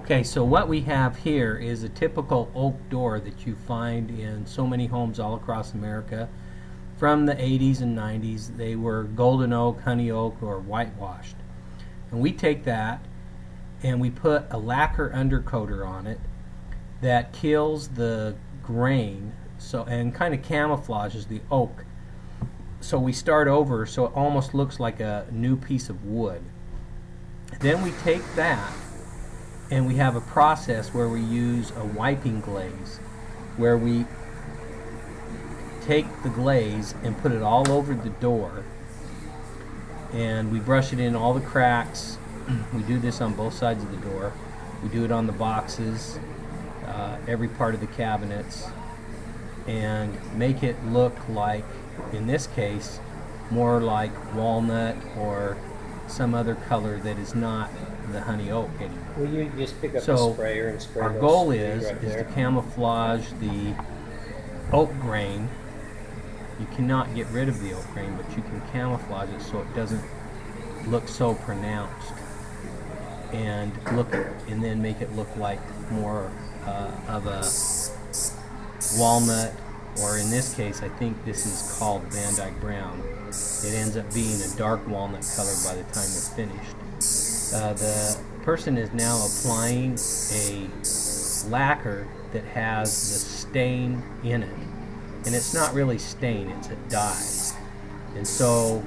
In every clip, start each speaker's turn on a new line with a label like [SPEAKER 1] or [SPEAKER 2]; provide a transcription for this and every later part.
[SPEAKER 1] Okay, so what we have here is a typical oak door that you find in so many homes all across America. From the 80s and 90s, they were golden oak, honey oak, or whitewashed. And we take that and we put a lacquer undercoater on it that kills the grain and kind of camouflages the oak. So we start over so it almost looks like a new piece of wood. Then we take that and we have a process where we use a wiping glaze, where we take the glaze and put it all over the door, and we brush it in all the cracks. We do this on both sides of the door. We do it on the boxes, every part of the cabinets, and make it look like, in this case, more like walnut or some other color that is not the honey oak anymore.
[SPEAKER 2] Well, you just pick up
[SPEAKER 1] So
[SPEAKER 2] a sprayer and spray
[SPEAKER 1] our
[SPEAKER 2] those
[SPEAKER 1] goal
[SPEAKER 2] trees
[SPEAKER 1] is
[SPEAKER 2] right there.
[SPEAKER 1] to camouflage the oak grain. You cannot get rid of the oak grain, but you can camouflage it so it doesn't look so pronounced, and then make it look like more of a walnut, or in this case, I think this is called Van Dyke Brown. It ends up being a dark walnut color by the time we're finished. The person is now applying a lacquer that has the stain in it, and it's not really stain, it's a dye. And so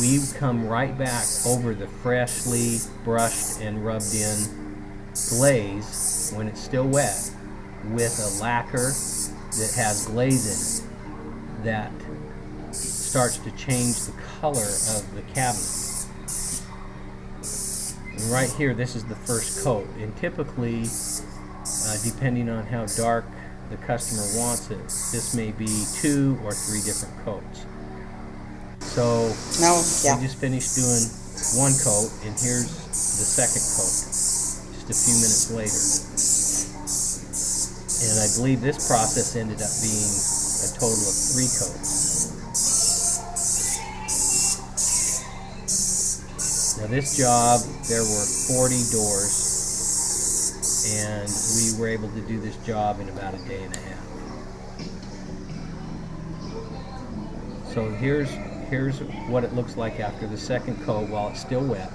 [SPEAKER 1] we come right back over the freshly brushed and rubbed in glaze when it's still wet with a lacquer that has glaze in it that starts to change the color of the cabinet. And right here, this is the first coat, and typically, depending on how dark the customer wants it, this may be 2 or 3 different coats. So we just finished doing one coat, and here's the second coat just a few minutes later. And I believe this process ended up being a total of 3 coats. Now this job, there were 40 doors, and we were able to do this job in about a day and a half. So here's what it looks like after the second coat while it's still wet.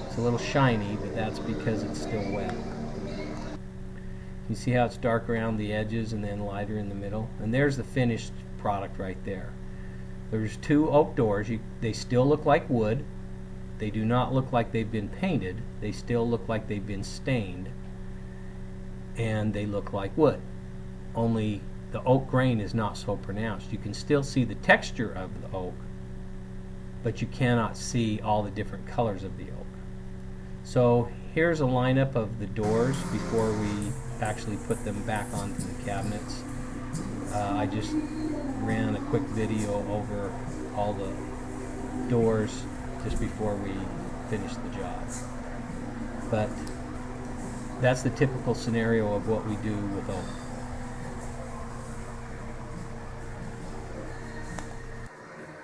[SPEAKER 1] It's a little shiny, but that's because it's still wet. You see how it's dark around the edges and then lighter in the middle? And there's the finished product right there. There's 2 oak doors. They still look like wood. They do not look like they've been painted. They still look like they've been stained. And they look like wood. Only the oak grain is not so pronounced. You can still see the texture of the oak, but you cannot see all the different colors of the oak. So here's a lineup of the doors before we actually put them back onto the cabinets. I just ran a quick video over all the doors just before we finished the job. But that's the typical scenario of what we do with oak.